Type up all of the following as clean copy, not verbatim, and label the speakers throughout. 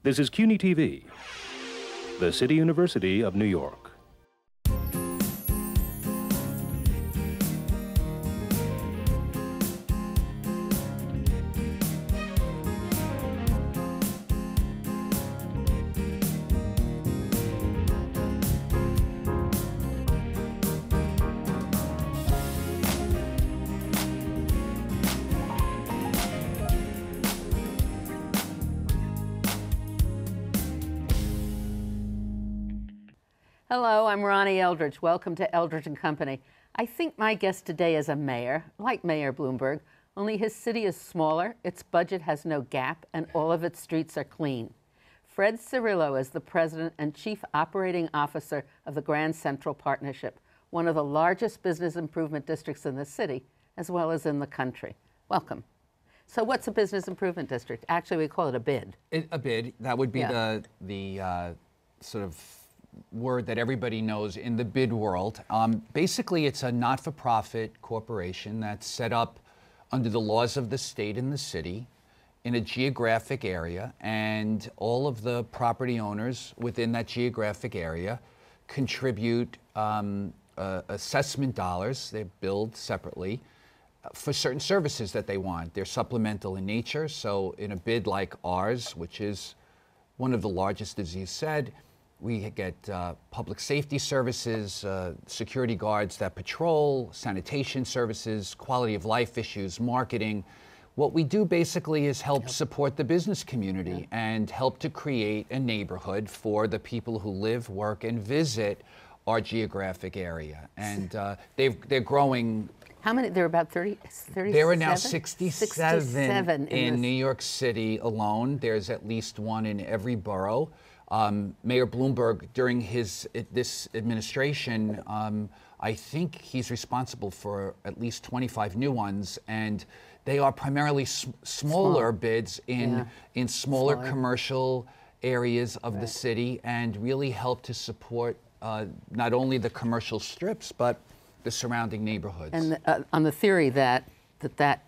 Speaker 1: This is CUNY TV, the City University of New York.
Speaker 2: Hello, I'm Ronnie Eldridge. Welcome to Eldridge & Company. I think my guest today is a mayor, like Mayor Bloomberg, only his city is smaller, its budget has no gap, and all of its streets are clean. Fred Cerullo is the president and chief operating officer of the Grand Central Partnership, one of the largest business improvement districts in the city, as well as in the country. Welcome. So what's a business improvement district? Actually, we call it a BID.
Speaker 3: A BID, that would be the sort of word that everybody knows in the bid world. Basically, it's a not-for-profit corporation that's set up under the laws of the state and the city in a geographic area, and all of the property owners within that geographic area contribute assessment dollars. They're billed separately for certain services that they want. They're supplemental in nature, so in a bid like ours, which is one of the largest, as you said, we get public safety services, security guards that patrol, sanitation services, quality of life issues, marketing. What we do basically is help support the business community and help to create a neighborhood for the people who live, work, and visit our geographic area. And they're growing.
Speaker 2: How many? There are about 37?
Speaker 3: There are now 67 in New York City alone. There's at least one in every borough. Mayor Bloomberg, during this administration, I think he's responsible for at least 25 new ones, and they are primarily smaller bids in smaller commercial areas of the city, and really help to support not only the commercial strips, but the surrounding neighborhoods.
Speaker 2: And on the theory that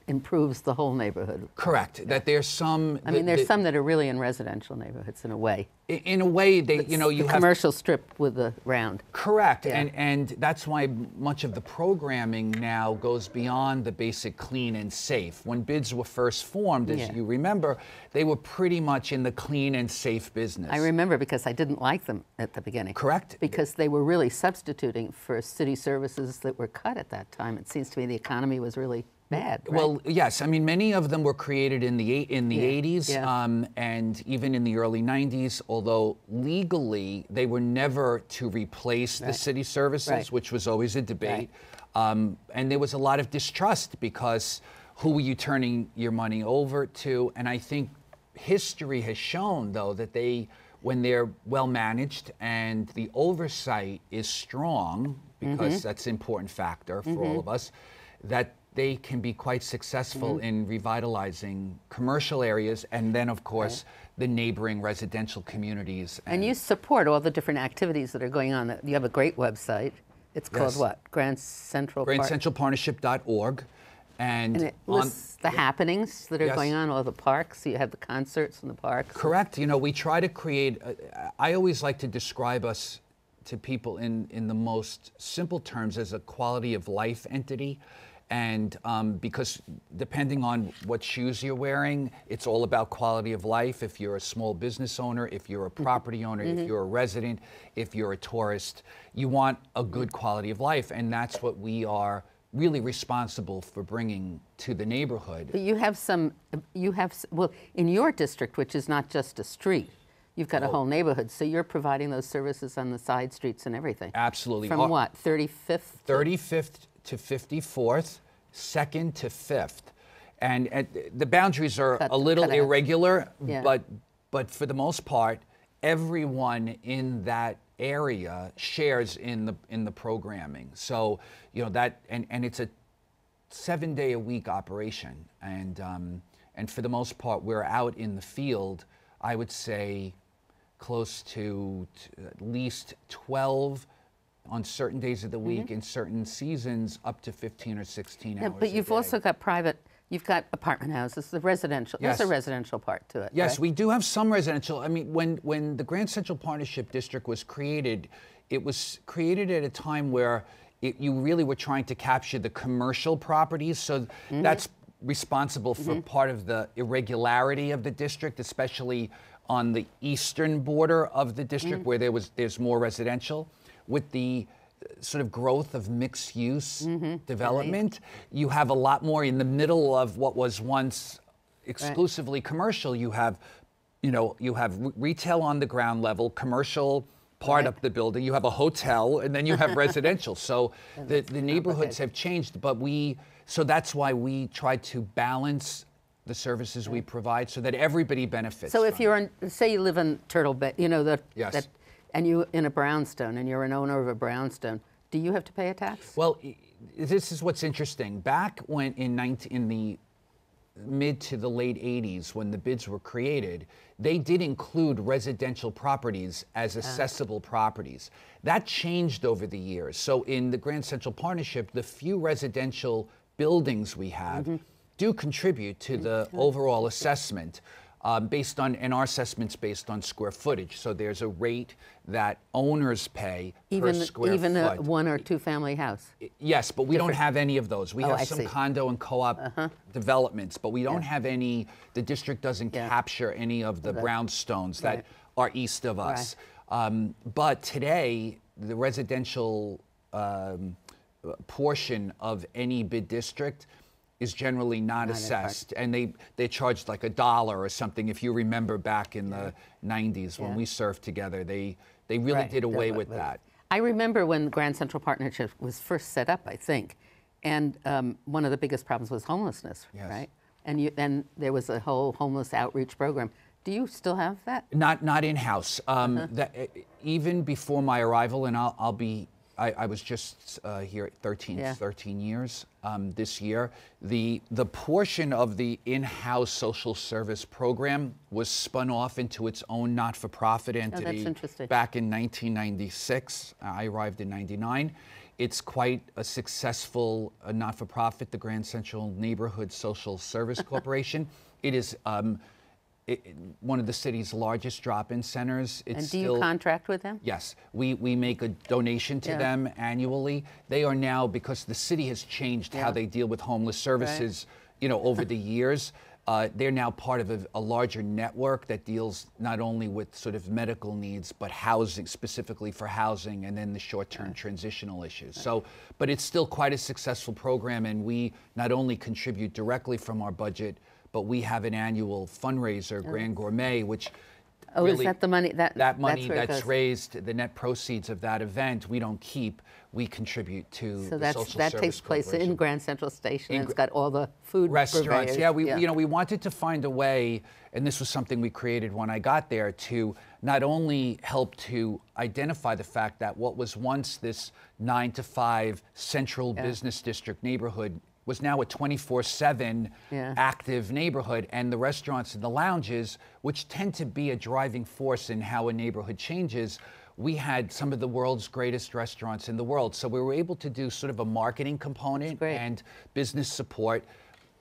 Speaker 2: improves the whole neighborhood.
Speaker 3: Correct. That there's some.
Speaker 2: I mean, there's some that are really in residential neighborhoods in a way.
Speaker 3: In a way, you have
Speaker 2: commercial strip with the round.
Speaker 3: Correct, and that's why much of the programming now goes beyond the basic clean and safe. When bids were first formed, as you remember, they were pretty much in the clean and safe business.
Speaker 2: I remember because I didn't like them at the beginning.
Speaker 3: Correct.
Speaker 2: Because they were really substituting for city services that were cut at that time. It seems to me the economy was really bad, right?
Speaker 3: Well, yes. I mean, many of them were created in the 80s and even in the early 90s, although legally they were never to replace the city services, which was always a debate. And there was a lot of distrust because who were you turning your money over to? And I think history has shown, though, that when they're well managed and the oversight is strong, because that's an important factor for all of us, that they can be quite successful in revitalizing commercial areas, and then, of course, the neighboring residential communities.
Speaker 2: And you support all the different activities that are going on. You have a great website. It's called what?
Speaker 3: GrandCentralPartnership.org. And
Speaker 2: it lists the happenings that are going on, all the parks. You have the concerts in the parks.
Speaker 3: Correct. You know, we try to create, I always like to describe us to people in the most simple terms as a quality of life entity. And because depending on what shoes you're wearing, it's all about quality of life. If you're a small business owner, if you're a property owner, if you're a resident, if you're a tourist, you want a good quality of life. And that's what we are really responsible for bringing to the neighborhood.
Speaker 2: But well, in your district, which is not just a street, you've got a whole neighborhood, so you're providing those services on the side streets and everything.
Speaker 3: Absolutely.
Speaker 2: From what, 35th?
Speaker 3: 35th to 54th, 2nd to 5th. And the boundaries are a little irregular, but for the most part, everyone in that area shares in the programming. So, you know, and it's a 7-day-a-week operation. And for the most part, we're out in the field, I would say, close to at least 12 on certain days of the week, in certain seasons, up to 15 or 16 hours
Speaker 2: But you've also got private You've got apartment houses, the residential.
Speaker 3: Yes.
Speaker 2: There's a residential part to it.
Speaker 3: Yes,
Speaker 2: right?
Speaker 3: we do have some residential. I mean, when the Grand Central Partnership District was created, it was created at a time where you really were trying to capture the commercial properties. So that's responsible for part of the irregularity of the district, especially on the eastern border of the district where there's more residential. With the sort of growth of mixed-use development, you have a lot more in the middle of what was once exclusively commercial. You have, you have retail on the ground level, commercial part of the building, you have a hotel, and then you have residential. So the neighborhoods have changed, but so that's why we try to balance the services we provide so that everybody benefits.
Speaker 2: So if you're say you live in Turtle Bay,
Speaker 3: Yes.
Speaker 2: and you in a brownstone, and you're an owner of a brownstone, do you have to pay a tax?
Speaker 3: Well, this is what's interesting. Back when in the mid to the late 80s, when the bids were created, they did include residential properties as accessible properties. That changed over the years. So in the Grand Central Partnership, the few residential buildings we have do contribute to the overall assessment and our assessment's based on square footage. So there's a rate that owners pay per square
Speaker 2: even
Speaker 3: foot.
Speaker 2: a 1 or 2 family house.
Speaker 3: Yes, but we don't have any of those. We have
Speaker 2: I
Speaker 3: some
Speaker 2: see.
Speaker 3: condo and co-op developments, but we don't have any. The district doesn't capture any of the brownstones that are east of us. But today, the residential portion of any bid district is generally not assessed, and they charged like $1 or something. If you remember back in the 90s when we surfed together, they really did away with that.
Speaker 2: I remember when Grand Central Partnership was first set up, I think, and one of the biggest problems was homelessness, right? And there was a whole homeless outreach program. Do you still have that?
Speaker 3: Not in-house. Even before my arrival, and I was just here 13 years this year. The portion of the in-house social service program was spun off into its own not-for-profit entity back in 1996. I arrived in 99. It's quite a successful not-for-profit, the Grand Central Neighborhood Social Service Corporation. It is one of the city's largest drop-in centers.
Speaker 2: And do you contract with them?
Speaker 3: Yes. We make a donation to them annually. They are now, because the city has changed how they deal with homeless services, over the years, they're now part of a larger network that deals not only with sort of medical needs, but housing, specifically for housing, and then the short-term transitional issues. So, but it's still quite a successful program, and we not only contribute directly from our budget, but we have an annual fundraiser, Grand Gourmet, which
Speaker 2: is that the money?
Speaker 3: That money that's raised, the net proceeds of that event, we don't keep. We contribute to the Social Service
Speaker 2: that takes place in Grand Central Station. And it's got all the food
Speaker 3: restaurants.
Speaker 2: purveyors.
Speaker 3: We wanted to find a way, and this was something we created when I got there, to not only help to identify the fact that what was once this 9 to 5 central business district neighborhood was now a 24/7 active neighborhood, and the restaurants and the lounges, which tend to be a driving force in how a neighborhood changes, we had some of the world's greatest restaurants in the world. So we were able to do sort of a marketing component and business support,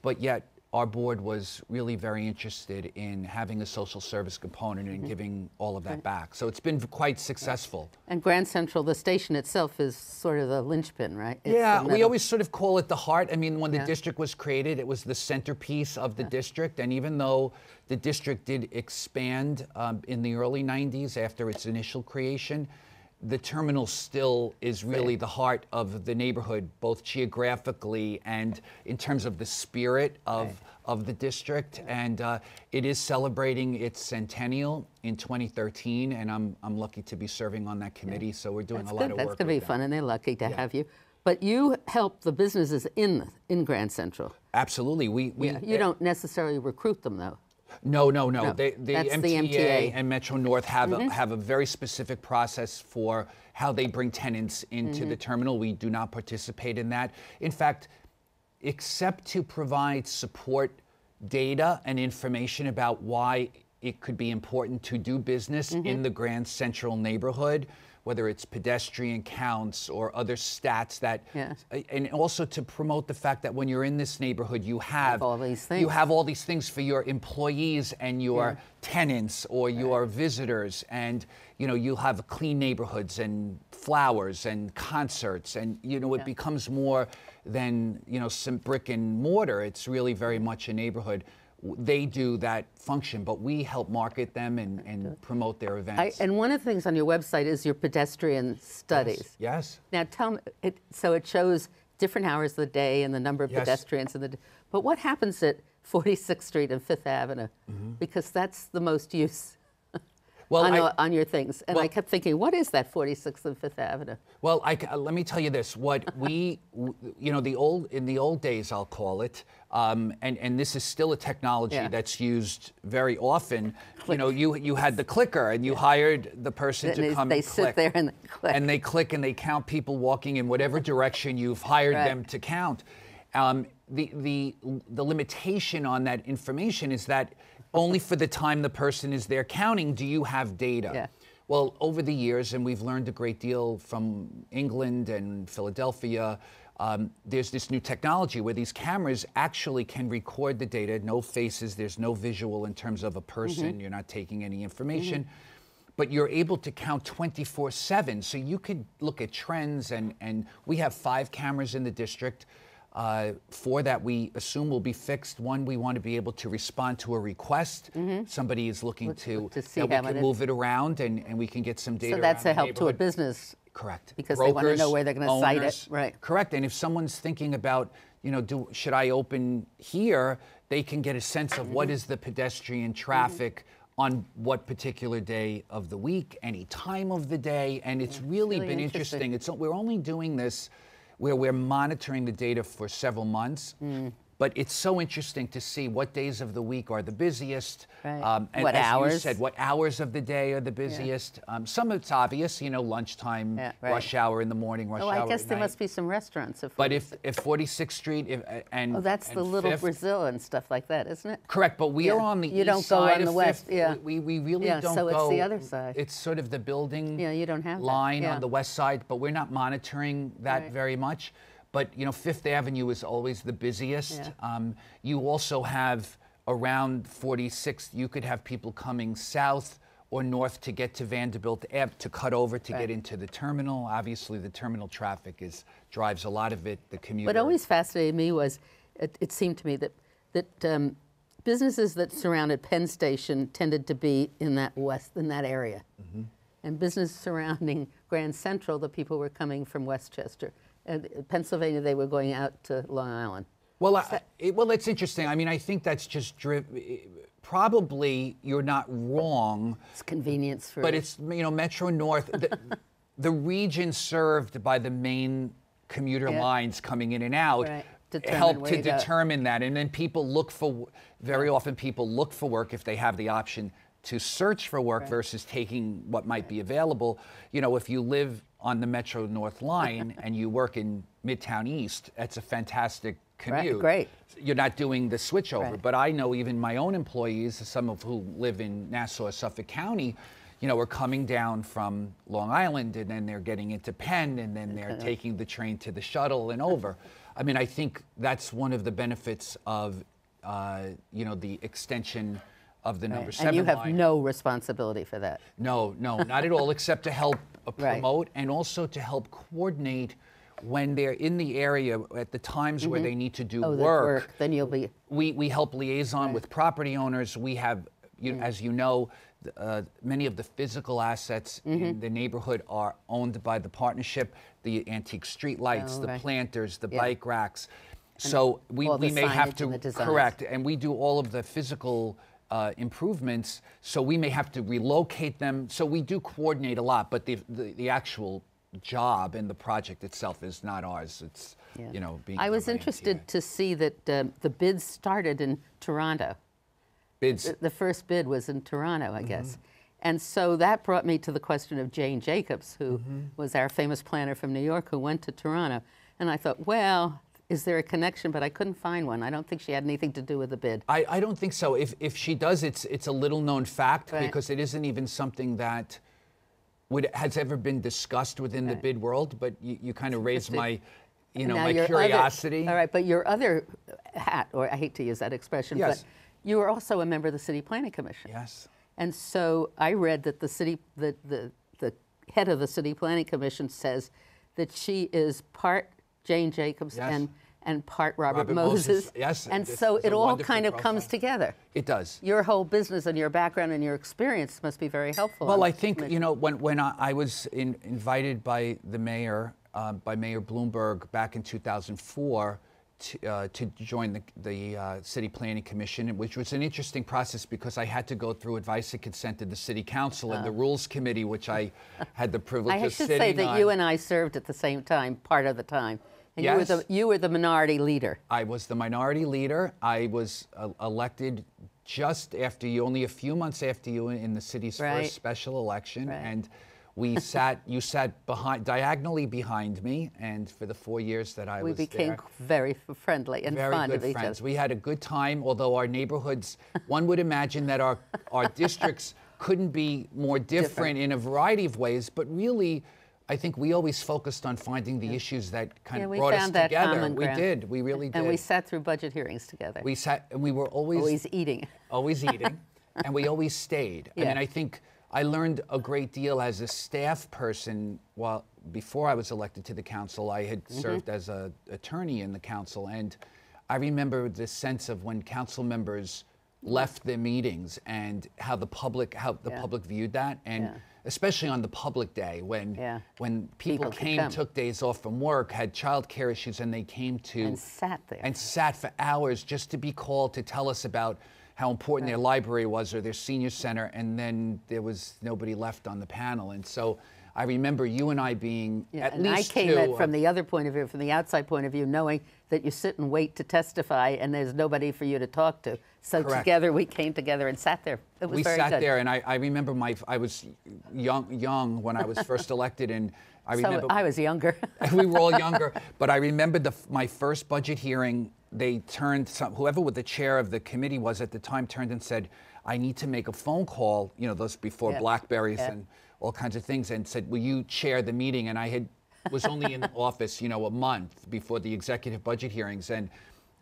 Speaker 3: but yet our board was really very interested in having a social service component and giving all of that back. So it's been quite successful.
Speaker 2: And Grand Central, the station itself, is sort of the linchpin, right?
Speaker 3: It's we always sort of call it the heart. I mean, when the district was created, it was the centerpiece of the district. And even though the district did expand in the early 90s after its initial creation, the terminal still is really the heart of the neighborhood, both geographically and in terms of the spirit of the district. And it is celebrating its centennial in 2013, and I'm lucky to be serving on that committee. So we're doing a lot of work.
Speaker 2: That's going to be fun, and they're lucky to have you. But you help the businesses in Grand Central.
Speaker 3: Absolutely.
Speaker 2: You don't necessarily recruit them, though.
Speaker 3: No. The MTA and Metro North have a very specific process for how they bring tenants into the terminal. We do not participate in that. In fact, except to provide support data and information about why it could be important to do business in the Grand Central neighborhood, whether it's pedestrian counts or other stats that,
Speaker 2: Yes.
Speaker 3: and also to promote the fact that when you're in this neighborhood, you have
Speaker 2: all these things.
Speaker 3: You have all these things for your employees and your tenants or your visitors, and you have clean neighborhoods and flowers and concerts, and it becomes more than some brick and mortar. It's really very much a neighborhood. They do that function, but we help market them and promote their events.
Speaker 2: And one of the things on your website is your pedestrian studies.
Speaker 3: Yes.
Speaker 2: Now tell me, so it shows different hours of the day and the number of
Speaker 3: Yes.
Speaker 2: pedestrians in the. But what happens at 46th Street and Fifth Avenue? Because that's the most use.
Speaker 3: Well,
Speaker 2: on your things, and I kept thinking, what is that 46th and Fifth Avenue?
Speaker 3: Well, let me tell you this: what we, in the old days, I'll call it, and this is still a technology that's used very often. You had the clicker, and you hired the person to come.
Speaker 2: They
Speaker 3: and
Speaker 2: sit
Speaker 3: click,
Speaker 2: there and click.
Speaker 3: and they click, and they count people walking in whatever direction you've hired them to count. The limitation on that information is that only for the time the person is there counting do you have data.
Speaker 2: Yeah.
Speaker 3: Well, over the years, and we've learned a great deal from England and Philadelphia, there's this new technology where these cameras actually can record the data, no faces, there's no visual in terms of a person, you're not taking any information, but you're able to count 24/7. So you could look at trends, and we have 5 cameras in the district. 4 that we assume will be fixed. 1, we want to be able to respond to a request. Somebody is looking to
Speaker 2: see
Speaker 3: that we
Speaker 2: how
Speaker 3: can move it around, and we can get some data.
Speaker 2: So that's
Speaker 3: around
Speaker 2: a help
Speaker 3: the
Speaker 2: to a
Speaker 3: neighborhood.
Speaker 2: business.
Speaker 3: Correct.
Speaker 2: Because they want to know where they're going to cite it.
Speaker 3: Owners.
Speaker 2: Right.
Speaker 3: Correct. And if someone's thinking about, should I open here, they can get a sense of what is the pedestrian traffic on what particular day of the week, any time of the day, and it's really been interesting. We're only doing this where we're monitoring the data for several months, but it's so interesting to see what days of the week are the busiest.
Speaker 2: Right.
Speaker 3: And
Speaker 2: What
Speaker 3: as
Speaker 2: hours?
Speaker 3: you said, what hours of the day are the busiest. Some of it's obvious, lunchtime, rush hour in the morning, rush hour
Speaker 2: I guess
Speaker 3: at
Speaker 2: there
Speaker 3: night.
Speaker 2: must be some restaurants.
Speaker 3: But if 46th Street and
Speaker 2: that's
Speaker 3: and
Speaker 2: the Little
Speaker 3: 5th,
Speaker 2: Brazil and stuff like that, isn't it?
Speaker 3: Correct, but we are on the
Speaker 2: You
Speaker 3: east
Speaker 2: don't go
Speaker 3: side
Speaker 2: on
Speaker 3: of
Speaker 2: the west,
Speaker 3: 5th. We really don't
Speaker 2: so
Speaker 3: go.
Speaker 2: it's the other side.
Speaker 3: It's sort of the building
Speaker 2: You don't have that.
Speaker 3: line on the west side, but we're not monitoring that very much. But Fifth Avenue is always the busiest. You also have around 46th, you could have people coming south or north to get to Vanderbilt Ave to cut over to get into the terminal. Obviously, the terminal traffic drives a lot of it. The commuter.
Speaker 2: What always fascinated me was, it seemed to me that businesses that surrounded Penn Station tended to be in that area, and businesses surrounding Grand Central, the people were coming from Westchester. And Pennsylvania, they were going out to Long Island.
Speaker 3: Well, it's interesting. I mean, I think that's just probably you're not wrong.
Speaker 2: It's convenience for.
Speaker 3: But it's Metro North, the region served by the main commuter lines coming in and out help to determine that, and then people very often people look for work if they have the option to search for work versus taking what might be available. If you live on the Metro North line and you work in Midtown East, that's a fantastic commute.
Speaker 2: Great.
Speaker 3: You're not doing the switchover. But I know even my own employees, some of who live in Nassau, Suffolk County, are coming down from Long Island, and then they're getting into Penn, and then they're taking the train to the shuttle and over. I mean, I think that's one of the benefits of, the extension of the number 7 line.
Speaker 2: And you have no responsibility for that.
Speaker 3: No, not at all, except to help promote and also to help coordinate when they're in the area at the times where they need to do work.
Speaker 2: Then you'll be.
Speaker 3: We help liaison with property owners. We have, as you know, many of the physical assets in the neighborhood are owned by the partnership, the antique street lights, the planters, the bike racks. So we may have to, correct, and we do all of the physical improvements, so we may have to relocate them. So we do coordinate a lot, but the actual job and the project itself is not ours. It's, being
Speaker 2: I was interested to see that the bids started in Toronto.
Speaker 3: Bids.
Speaker 2: The first bid was in Toronto, I guess. And so that brought me to the question of Jane Jacobs, who was our famous planner from New York, who went to Toronto. And I thought, well, is there a connection? But I couldn't find one. I don't think she had anything to do with the bid.
Speaker 3: I don't think so. If she does, it's a little known fact because it isn't even something that has ever been discussed within the bid world, but you kind of raised my,
Speaker 2: Now
Speaker 3: my
Speaker 2: your
Speaker 3: curiosity.
Speaker 2: All right, but your other hat, or I hate to use that expression,
Speaker 3: Yes.
Speaker 2: but you were also a member of the City Planning Commission.
Speaker 3: Yes.
Speaker 2: And so I read that the head of the City Planning Commission says that she is part Jane Jacobs
Speaker 3: Yes.
Speaker 2: and part Robert
Speaker 3: Moses.
Speaker 2: Moses.
Speaker 3: Yes,
Speaker 2: And
Speaker 3: this
Speaker 2: so
Speaker 3: is
Speaker 2: it
Speaker 3: a
Speaker 2: all
Speaker 3: wonderful
Speaker 2: kind of
Speaker 3: profile.
Speaker 2: comes together.
Speaker 3: It does.
Speaker 2: Your whole business and your background and your experience must be very helpful.
Speaker 3: Well, I think, when I was invited by the mayor, by Mayor Bloomberg back in 2004 to join the City Planning Commission, which was an interesting process because I had to go through advice and consent to the City Council and the Rules Committee, which I had the privilege
Speaker 2: I
Speaker 3: of
Speaker 2: should
Speaker 3: sitting
Speaker 2: say that
Speaker 3: on.
Speaker 2: you and I served at the same time, part of the time. And
Speaker 3: Yes.
Speaker 2: you were the minority leader.
Speaker 3: I was the minority leader. I was elected just after you, only a few months after you, in the city's
Speaker 2: Right.
Speaker 3: first special election,
Speaker 2: Right.
Speaker 3: and you sat diagonally behind me, and for the 4 years that I
Speaker 2: We
Speaker 3: was
Speaker 2: became
Speaker 3: there,
Speaker 2: very friendly and
Speaker 3: very
Speaker 2: fond
Speaker 3: good
Speaker 2: of each
Speaker 3: friends.
Speaker 2: other.
Speaker 3: We had a good time, although our neighborhoods, one would imagine that our districts couldn't be more different in a variety of ways, but really, I think we always focused on finding the issues that kind of
Speaker 2: we
Speaker 3: brought us
Speaker 2: found that
Speaker 3: together.
Speaker 2: common
Speaker 3: We
Speaker 2: ground.
Speaker 3: did. We really did.
Speaker 2: And we sat through budget hearings together.
Speaker 3: We sat, and we were
Speaker 2: always eating.
Speaker 3: always eating, and we always stayed.
Speaker 2: Yeah.
Speaker 3: And I think I learned a great deal as a staff person. While before I was elected to the council, I had served as an attorney in the council, and I remember the sense of when council members left their meetings and how the public viewed that, and especially on the public day when people
Speaker 2: People
Speaker 3: came, took days off from work, had child care issues, and they came to
Speaker 2: And sat there.
Speaker 3: and sat for hours just to be called to tell us about how important their library was or their senior center, and then there was nobody left on the panel. And so I remember you and I being at
Speaker 2: and
Speaker 3: least
Speaker 2: I came
Speaker 3: two.
Speaker 2: at from the other point of view, from the outside point of view, knowing that you sit and wait to testify and there's nobody for you to talk to. So
Speaker 3: Correct.
Speaker 2: together we came together and sat there. It was
Speaker 3: We
Speaker 2: very
Speaker 3: sat
Speaker 2: good.
Speaker 3: there, and I remember I was young when I was first elected, and I remember
Speaker 2: So I was younger.
Speaker 3: we were all younger, but I remember my first budget hearing. They turned, whoever the chair of the committee was at the time turned and said, "I need to make a phone call." Those before Blackberries and all kinds of things, and said, "Will you chair the meeting?" And I was only in the office, a month before the executive budget hearings, and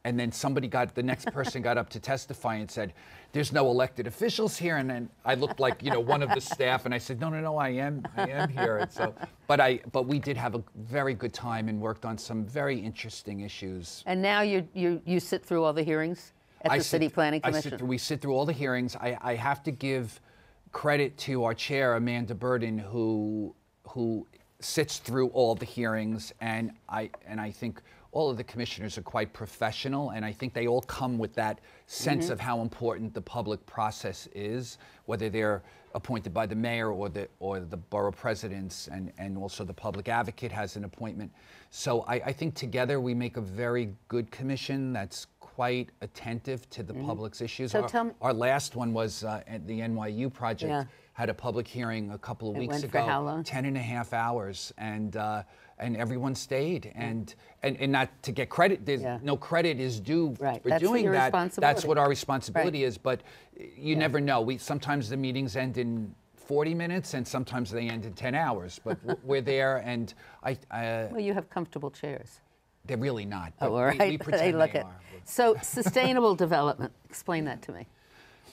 Speaker 3: then the next person got up to testify and said, "There's no elected officials here." And then I looked like, one of the staff, and I said, No, I am here. And so, but we did have a very good time and worked on some very interesting issues.
Speaker 2: And now you sit through all the hearings at the City Planning Commission?
Speaker 3: We sit through all the hearings. I have to give credit to our chair, Amanda Burden, who sits through all the hearings, and I think all of the commissioners are quite professional, and I think they all come with that sense of how important the public process is, whether they're appointed by the mayor or the borough presidents, and also the public advocate has an appointment. So I think together we make a very good commission that's quite attentive to the public's issues.
Speaker 2: So tell me,
Speaker 3: our last one was at the NYU project. Had a public hearing a couple of weeks
Speaker 2: went
Speaker 3: ago.
Speaker 2: for how long?
Speaker 3: 10.5 hours, and everyone stayed, and not to get credit. There's no credit is due for
Speaker 2: That's
Speaker 3: doing
Speaker 2: your
Speaker 3: that.
Speaker 2: responsibility.
Speaker 3: That's what our responsibility is. But you never know. Sometimes the meetings end in 40 minutes, and sometimes they end in 10 hours. But we're there, and
Speaker 2: well, you have comfortable chairs.
Speaker 3: they're really not. But
Speaker 2: all right.
Speaker 3: we pretend
Speaker 2: look
Speaker 3: they
Speaker 2: at.
Speaker 3: are.
Speaker 2: So sustainable development. Explain that to me.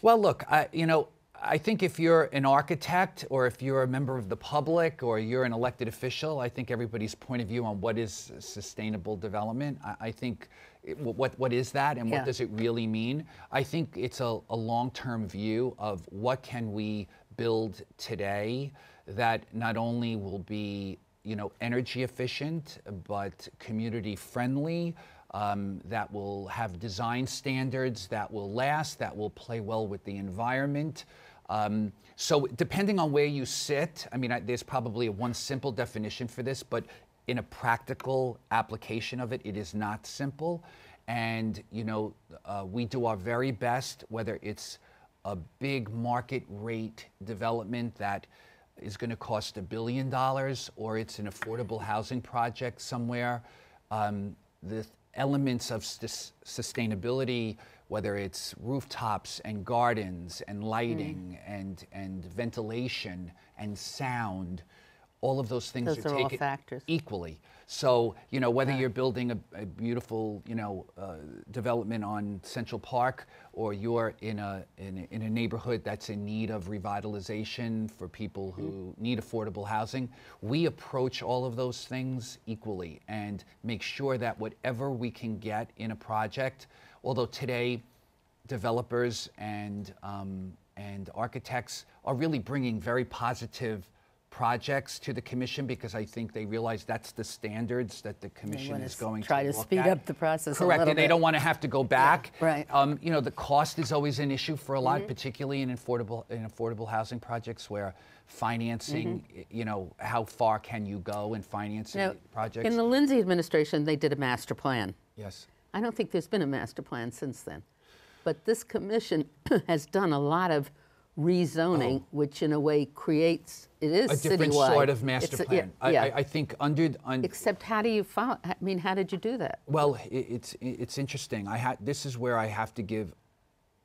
Speaker 3: Well, look, I think if you're an architect or if you're a member of the public or you're an elected official, I think everybody's point of view on what is sustainable development, I think what is that and what does it really mean? I think it's a long-term view of what can we build today that not only will be energy efficient, but community friendly, that will have design standards that will last, that will play well with the environment. So depending on where you sit, there's probably one simple definition for this, but in a practical application of it, it is not simple. And, we do our very best, whether it's a big market rate development that is going to cost $1 billion or it's an affordable housing project somewhere. The elements of sustainability whether it's rooftops and gardens and lighting and ventilation and sound, all of those things
Speaker 2: Those are all
Speaker 3: taken
Speaker 2: factors.
Speaker 3: equally. So, you know, whether you're building a beautiful, you know, development on Central Park, or you're in a neighborhood that's in need of revitalization for people who need affordable housing, we approach all of those things equally and make sure that whatever we can get in a project, although today developers and architects are really bringing very positive projects to the commission, because I think they realize that's the standards that the commission is going to
Speaker 2: try to
Speaker 3: look
Speaker 2: speed
Speaker 3: at.
Speaker 2: up the process.
Speaker 3: Correct,
Speaker 2: a little
Speaker 3: and they
Speaker 2: bit.
Speaker 3: don't want to have to go back.
Speaker 2: Yeah, right.
Speaker 3: You know, the cost is always an issue for a lot, particularly in affordable housing projects where financing, you know, how far can you go in financing
Speaker 2: Now,
Speaker 3: projects?
Speaker 2: in the Lindsay administration, they did a master plan.
Speaker 3: Yes.
Speaker 2: I don't think there's been a master plan since then. But this commission has done a lot of rezoning, which in a way creates, it is
Speaker 3: A different
Speaker 2: citywide.
Speaker 3: sort of master plan. I think
Speaker 2: Except how do you follow, I mean, how did you do that?
Speaker 3: well, it's interesting. This is where I have to give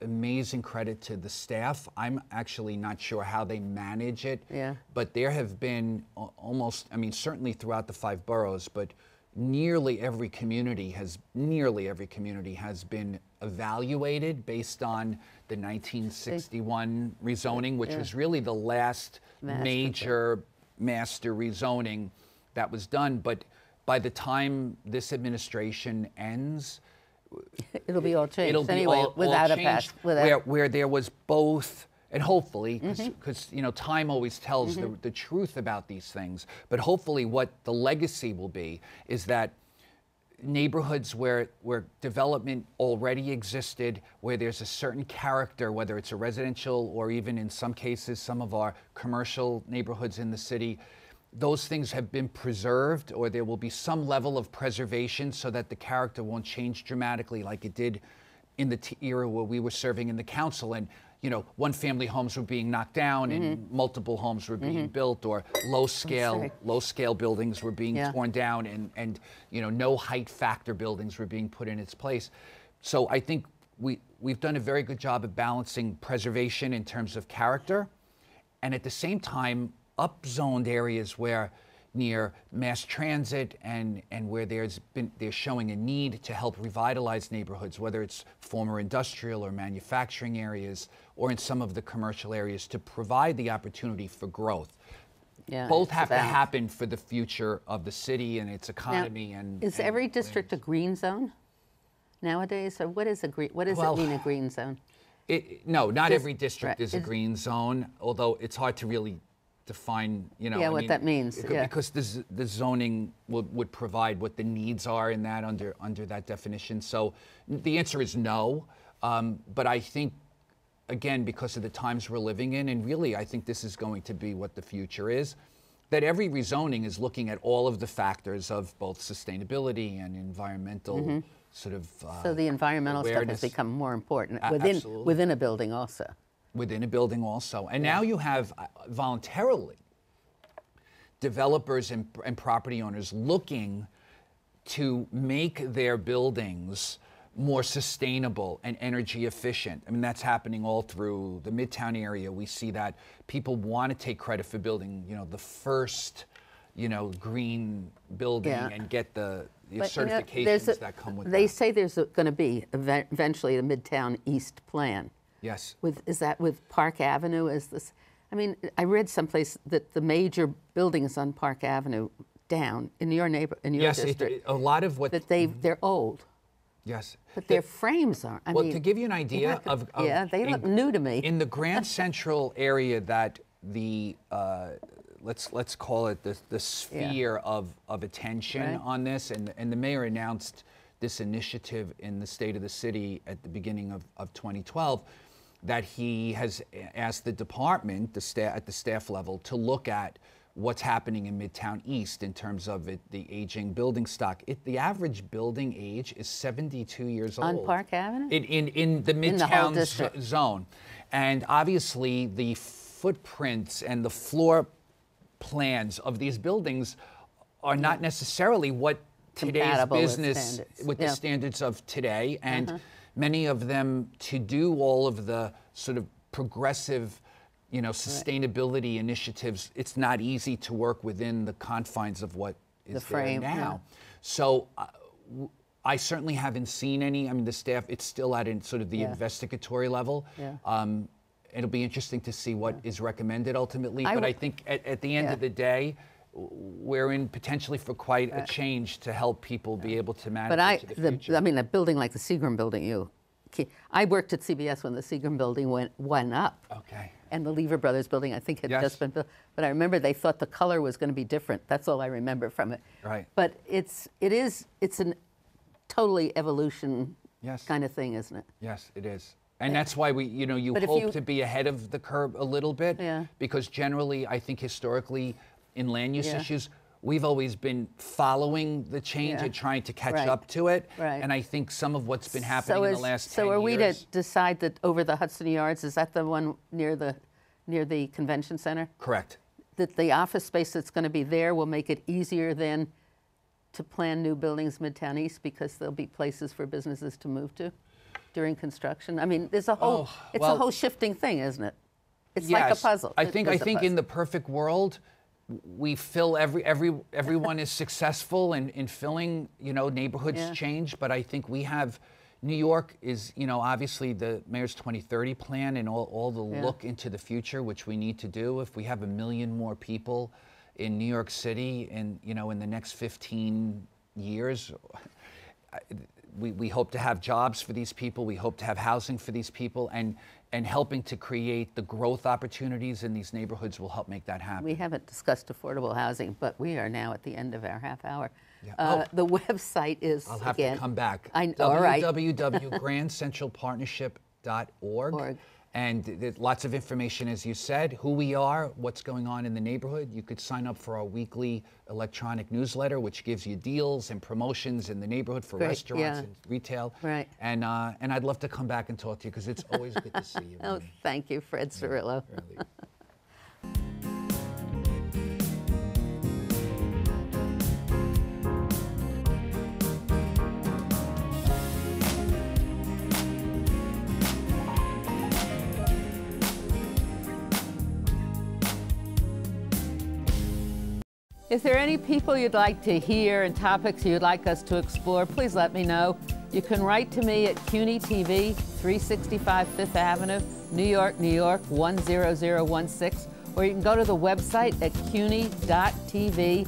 Speaker 3: amazing credit to the staff. I'm actually not sure how they manage it.
Speaker 2: Yeah.
Speaker 3: But there have been almost, I mean, certainly throughout the 5 boroughs, but nearly every community has been evaluated based on the 1961 rezoning, which was really the last major master rezoning that was done. But by the time this administration ends,
Speaker 2: It'll be all changed
Speaker 3: it'll be
Speaker 2: anyway,
Speaker 3: all
Speaker 2: without a
Speaker 3: changed,
Speaker 2: pass.
Speaker 3: where there was both, and hopefully, because you know, time always tells the truth about these things, but hopefully what the legacy will be is that neighborhoods where development already existed, where there's a certain character, whether it's a residential or even in some cases some of our commercial neighborhoods in the city, those things have been preserved, or there will be some level of preservation so that the character won't change dramatically like it did in the era where we were serving in the council, and you know, one family homes were being knocked down and multiple homes were being built, or low scale buildings were being torn down, and you know, no height factor buildings were being put in its place. So I think we've done a very good job of balancing preservation in terms of character, and at the same time upzoned areas where near mass transit and where they're showing a need to help revitalize neighborhoods, whether it's former industrial or manufacturing areas, or in some of the commercial areas, to provide the opportunity for growth.
Speaker 2: Yeah,
Speaker 3: Both have to happen for the future of the city and its economy.
Speaker 2: Now, is every district a green zone nowadays, or what does it mean, a green zone?
Speaker 3: No, not every district is a green zone, although it's hard to really define, you know,
Speaker 2: what that means.
Speaker 3: Because the zoning would provide what the needs are in that under that definition. So the answer is no, but I think, again, because of the times we're living in, and really I think this is going to be what the future is, that every rezoning is looking at all of the factors of both sustainability and environmental sort of
Speaker 2: so the environmental
Speaker 3: awareness.
Speaker 2: stuff has become more important
Speaker 3: Absolutely.
Speaker 2: within a building also.
Speaker 3: Within a building also. And now you have voluntarily developers and property owners looking to make their buildings more sustainable and energy efficient. I mean, that's happening all through the Midtown area. We see that people want to take credit for building, you know, the first, you know, green building and get the certifications that come with that.
Speaker 2: They say there's going to be eventually a Midtown East plan.
Speaker 3: Yes.
Speaker 2: Is that with Park Avenue? Is this? I mean, I read someplace that the major buildings on Park Avenue down in your district.
Speaker 3: A lot of what
Speaker 2: that they're old.
Speaker 3: Yes.
Speaker 2: But their frames aren't. I mean,
Speaker 3: to give you an idea of
Speaker 2: they look new to me.
Speaker 3: In the Grand Central area, that the let's call it the sphere of attention on this, and the mayor announced this initiative in the state of the city at the beginning of 2012. That he has asked the department, at the staff level, to look at what's happening in Midtown East in terms of the aging building stock. The average building age is 72 years old.
Speaker 2: On Park Avenue?
Speaker 3: In the Midtown zone. And obviously the footprints and the floor plans of these buildings are not necessarily what today's business, with the standards of today. And many of them, to do all of the sort of progressive, sustainability initiatives, it's not easy to work within the confines of what is
Speaker 2: the frame
Speaker 3: there now.
Speaker 2: Yeah.
Speaker 3: So I certainly haven't seen any. I mean, the staff, it's still at sort of the investigatory level.
Speaker 2: Yeah.
Speaker 3: It'll be interesting to see what is recommended ultimately. But I think at the end of the day, we're in potentially for quite a change to help people be able to manage into the future.
Speaker 2: I mean, a building like the Seagram building, I worked at CBS when the Seagram building went up.
Speaker 3: Okay.
Speaker 2: And the Lever Brothers building, I think, had just been built. But I remember they thought the color was going to be different. That's all I remember from it.
Speaker 3: Right.
Speaker 2: But it's an totally evolution kind of thing, isn't it?
Speaker 3: Yes, it is. And that's why you hope to be ahead of the curve a little bit.
Speaker 2: Yeah.
Speaker 3: Because generally, I think historically, in land use issues, we've always been following the change and trying to catch up to it.
Speaker 2: Right.
Speaker 3: And I think some of what's been happening in the last 10 years.
Speaker 2: So are we to decide that over the Hudson Yards, is that the one near the convention center?
Speaker 3: Correct.
Speaker 2: That the office space that's going to be there will make it easier then to plan new buildings Midtown East because there'll be places for businesses to move to during construction? I mean, there's a whole, it's a whole shifting thing, isn't it? It's like a puzzle.
Speaker 3: I think in the perfect world, we fill everyone is successful in filling, neighborhoods change, but I think we have, New York is, obviously the mayor's 2030 plan and all the look into the future, which we need to do. If we have 1 million more people in New York City and, in the next 15 years, we hope to have jobs for these people. We hope to have housing for these people, and helping to create the growth opportunities in these neighborhoods will help make that happen.
Speaker 2: We haven't discussed affordable housing, but we are now at the end of our half hour. Yeah. The website is,
Speaker 3: I'll have to come back.
Speaker 2: www.grandcentralpartnership.org.
Speaker 3: And there's lots of information, as you said, who we are, what's going on in the neighborhood. You could sign up for our weekly electronic newsletter, which gives you deals and promotions in the neighborhood for restaurants and retail.
Speaker 2: Right.
Speaker 3: And I'd love to come back and talk to you because it's always good to see you.
Speaker 2: Oh, thank you, Fred Cerullo.
Speaker 3: Really.
Speaker 2: If there are any people you'd like to hear and topics you'd like us to explore, please let me know. You can write to me at CUNY TV, 365 Fifth Avenue, New York, New York, 10016, or you can go to the website at cuny.tv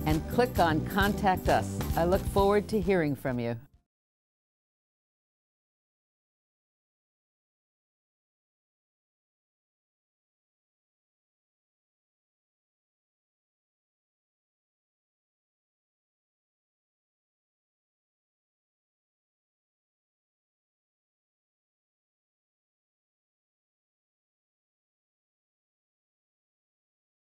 Speaker 2: and click on Contact Us. I look forward to hearing from you.